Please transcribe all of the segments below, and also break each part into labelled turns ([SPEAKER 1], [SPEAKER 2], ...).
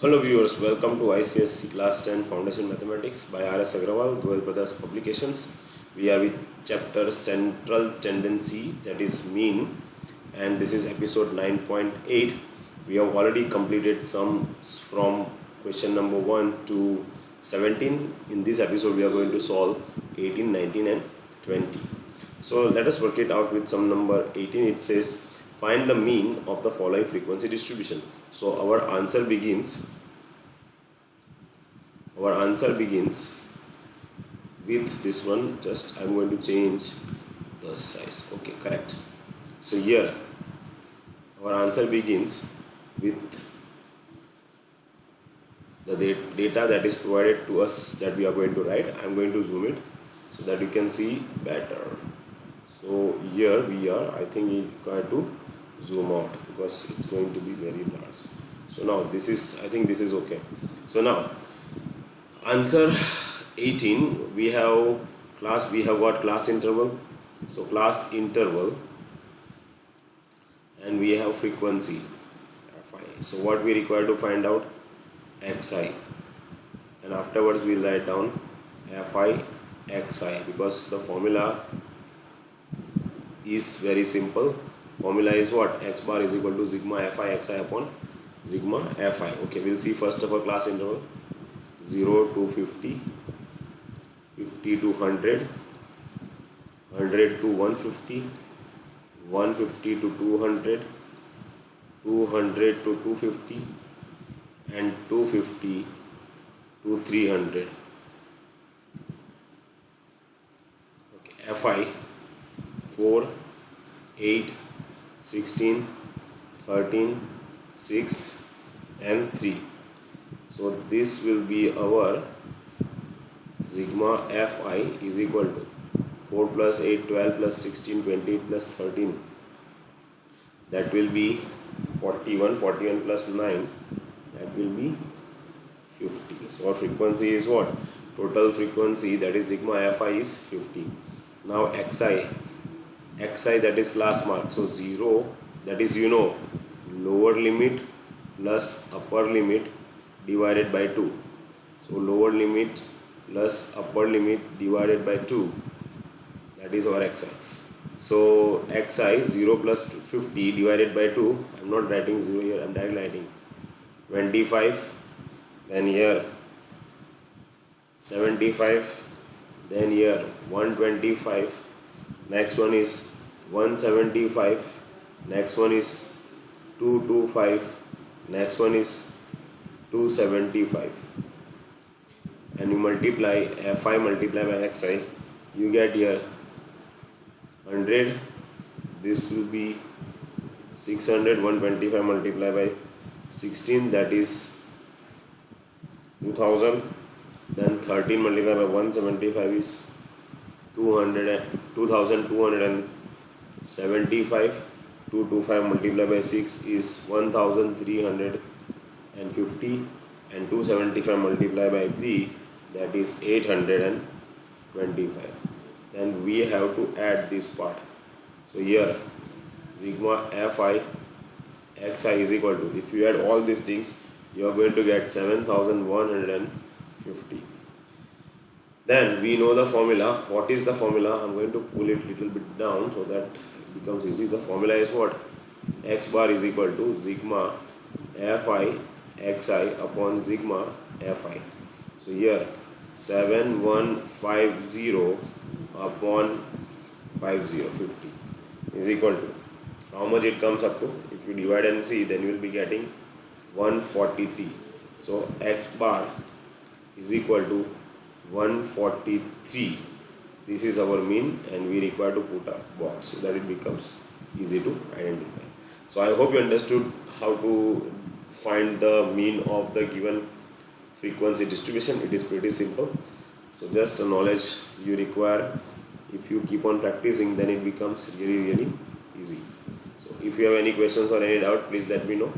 [SPEAKER 1] Hello viewers, welcome to ICSC Class 10 Foundation Mathematics by R.S. Agrawal, Goel Brothers Publications. We are with chapter Central Tendency, that is mean, and this is episode 9.8. We have already completed sums from question number 1 to 17. In this episode we are going to solve 18, 19 and 20. So let us work it out with sum number 18. It says find the mean of the following frequency distribution. So our answer begins with this one. Just I'm going to change the size. Okay, correct. So here our answer begins with the data that is provided to us that we are going to write. I'm going to zoom it so that you can see better. So here we are. I think you got to zoom out because it's going to be very large. So now this is, I think this is okay. So now answer 18, we have got class interval. So class interval, and we have frequency fi. So what we require to find out? Xi, and afterwards we'll write down fi xi, because the formula is very simple. Formula is what? X bar is equal to sigma fi xi upon sigma fi. Okay, we'll see first of all class interval 0 to 50, 50 to 100, 100 to 150, 150 to 200, 200 to 250 and 250 to 300. Okay, fi 4, 8, 16, 13, 6 and 3. So this will be our sigma fi is equal to 4 plus 8, 12 plus 16, 28 plus 13. That will be 41, 41 plus 9. That will be 50. So our frequency is what? Total frequency, that is sigma fi, is 50. Now xi, that is class mark. So 0, that is lower limit plus upper limit divided by 2. So lower limit plus upper limit divided by 2, that is our xi. So xi 0 plus 50 divided by 2, I am not writing 0 here, I am directly writing 25, then here 75, then here 125, next one is 175, next one is 225, next one is 275, and you multiply fi multiply by xi, you get here 100. This will be 600. 125 multiplied by 16, that is 2000. Then 13 multiplied by 175 is 2275. 225 multiplied by 6 is 1350, and 275 multiplied by 3, that is 825. Then we have to add this part. So here sigma fi xi is equal to, if you add all these things, you are going to get 7150. Then we know the formula. What is the formula? I am going to pull it little bit down so that it becomes easy. The formula is what? X bar is equal to sigma fi xi upon sigma fi. So here 7150 upon 50 is equal to, how much it comes up to? If you divide and see, then you will be getting 143. So x bar is equal to 143. This is our mean, and we require to put a box so that it becomes easy to identify. So I hope you understood how to find the mean of the given frequency distribution. It is pretty simple. So just a knowledge you require. If you keep on practicing, then it becomes really easy. So if you have any questions or any doubt, please let me know.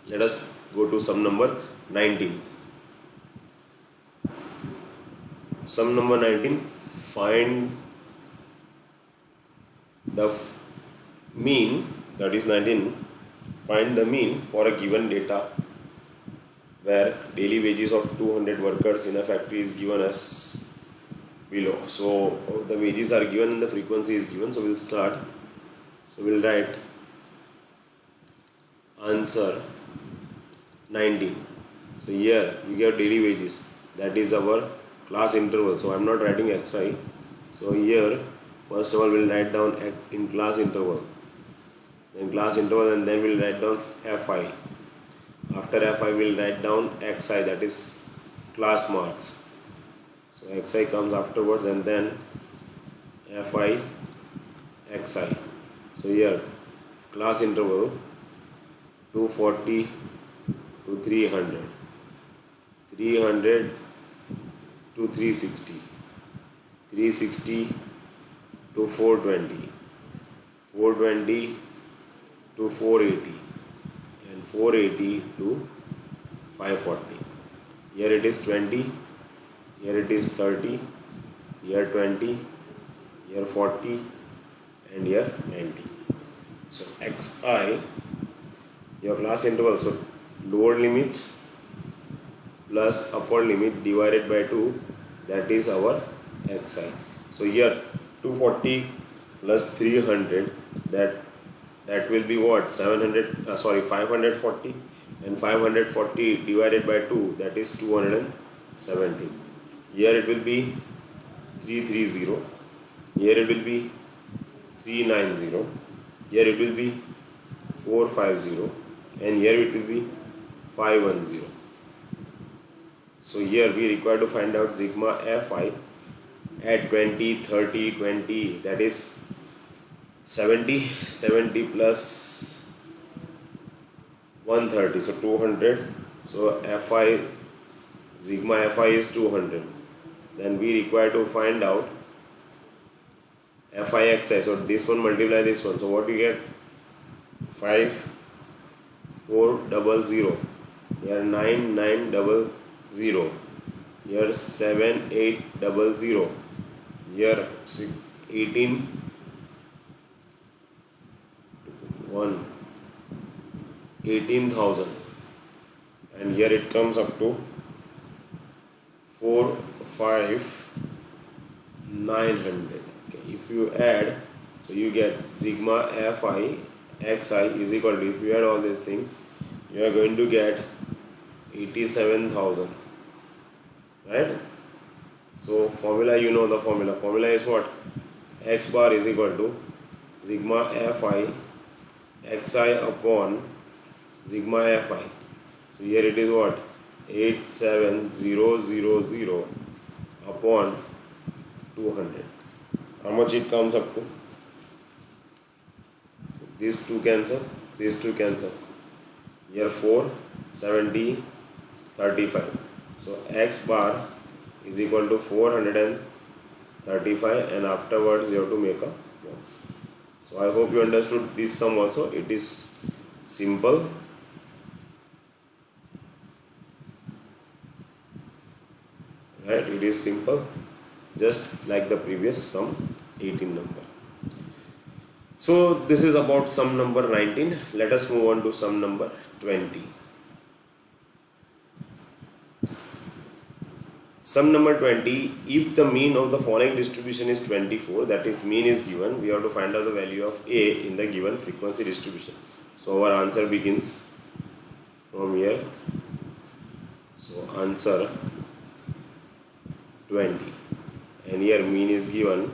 [SPEAKER 1] Let us go to sum number 19. Sum number 19, find the mean, that is 19, find the mean for a given data where daily wages of 200 workers in a factory is given as below. So the wages are given and the frequency is given. So we'll start. So we'll write answer 19. So here you get daily wages, that is our class interval. So I'm not writing xi. So here first of all we'll write down in class interval, then class interval, and then we'll write down fi. After fi we'll write down xi, that is class marks. So xi comes afterwards, and then fi xi. So here class interval 240 to 300, 300 to 360, 360 to 420, 420 to 480, and 480 to 540. Here it is 20, here it is 30, here 20, here 40, and here 90. So xi, your class interval, so lower limit plus upper limit divided by 2, that is our xi. So here 240 plus 300, that will be what, 540, and 540 divided by 2, that is 270. Here it will be 330, here it will be 390, here it will be 450, and here it will be 510. So here we require to find out sigma fi at 20, 30, 20, that is 70, 70 plus 130, so 200. So fi, sigma fi is 200. Then we require to find out fi xi. So this one multiply this one. So what you get? 5400. Here 9900. Here 7800. Here 18,000, and here it comes up to 45900. Okay, if you add, so you get sigma fi xi is equal to, if you add all these things, you are going to get 87,000, right? So formula, you know the formula. Formula is what? X bar is equal to sigma fi xi upon sigma fi. So here it is what? 87000 upon 200. How much it comes up to? These two cancel, these two cancel. Here 4, 70, 35. So x bar is equal to 435, and afterwards you have to make a box. So I hope you understood this sum also. It is simple. Right, it is simple, just like the previous sum 18 number. So this is about sum number 19. Let us move on to sum number 20. Sum number 20, if the mean of the following distribution is 24, that is mean is given, we have to find out the value of A in the given frequency distribution. So our answer begins from here. So answer 20, and here mean is given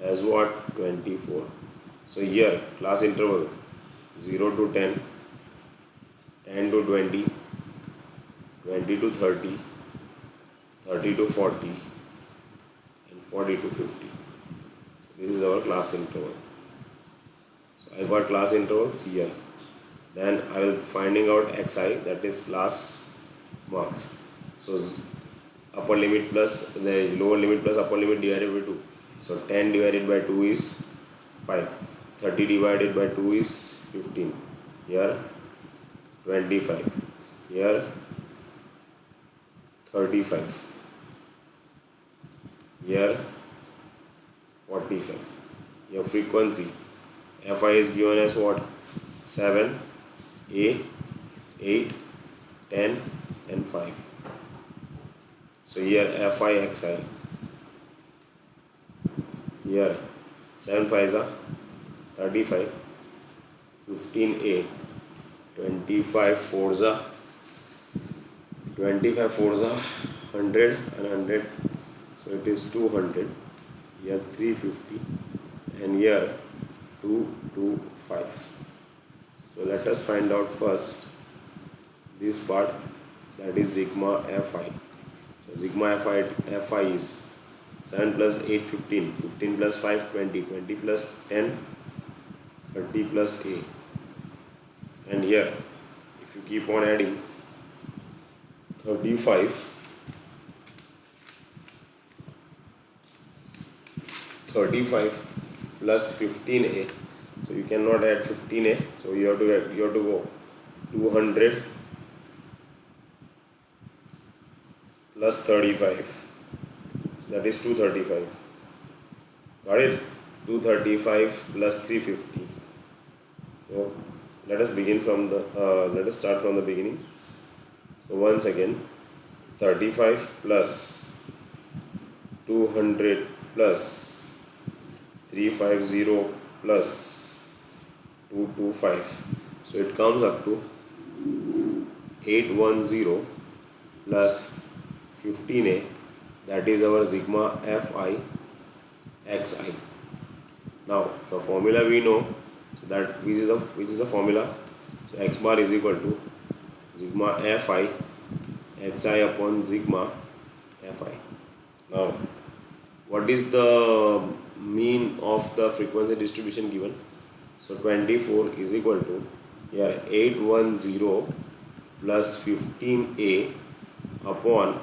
[SPEAKER 1] as what? 24. So here class interval 0 to 10, 10 to 20, 20 to 30, 30 to 40, and 40 to 50. So this is our class interval. So I got class interval CI. Then I will finding out xi, that is class marks. So upper limit plus the lower limit plus upper limit divided by 2. So 10 divided by 2 is 5. 30 divided by 2 is 15. Here 25. Here 35. Here 45. Your frequency Fi is given as what? 7, A, 8, 10 and 5. So here fi xi, here 7 5s are 35, 15a, 25 4s are 100 and 100, so it is 200, here 350 and here 225. So let us find out first this part, that is sigma fi. So sigma fi is 7 plus 8 15, 15 plus 5 20, 20 plus 10 30 plus a, and here if you keep on adding 35 plus 15a, so you cannot add 15a, so you have to go 200 plus 35, so that is 235. Got it? 235 plus 350. So let us start from the beginning. So once again, 35 plus 200 plus 350 plus 225. So it comes up to 810 plus 15a, that is our sigma fi xi. Now for formula we know, so that which is the formula. So x bar is equal to sigma fi xi upon sigma fi. Now what is the mean of the frequency distribution given? So 24 is equal to here 810 plus 15a upon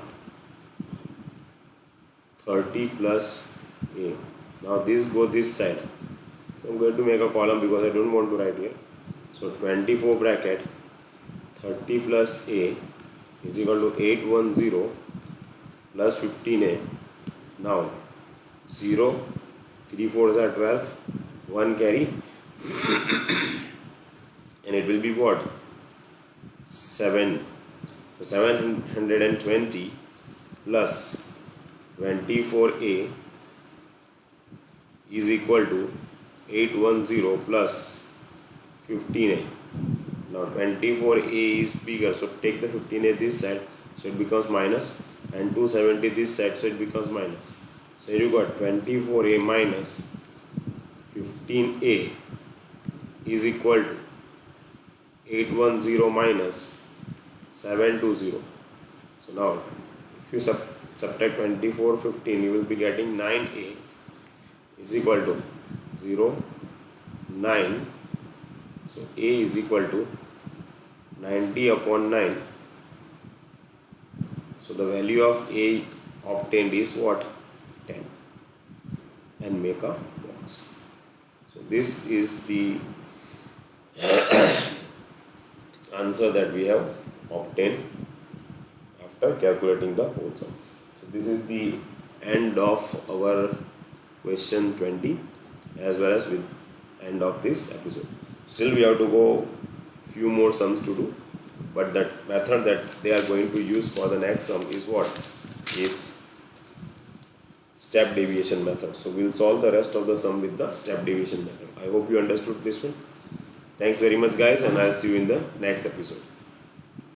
[SPEAKER 1] 30 plus a. Now this go this side, so I'm going to make a column because I don't want to write here. So 24 bracket 30 plus a is equal to 810 plus 15a. Now 0, 3 4s are 12, 1 carry and it will be what? 7. So 720 plus 24a is equal to 810 plus 15a. Now 24a is bigger, so take the 15a this side, so it becomes minus, and 270 this side, so it becomes minus. So you got 24a minus 15a is equal to 810 minus 720. So now if you subtract 24 15, you will be getting 9a is equal to 0 9. So a is equal to 90 upon 9. So the value of a obtained is what? 10. And make a box. So this is the answer that we have obtained after calculating the whole sum. So this is the end of our question 20 as well as with end of this episode. Still we have to go few more sums to do, but that method that they are going to use for the next sum is what? Is step deviation method. So we'll solve the rest of the sum with the step deviation method. I hope you understood this one. Thanks very much guys, and I'll see you in the next episode.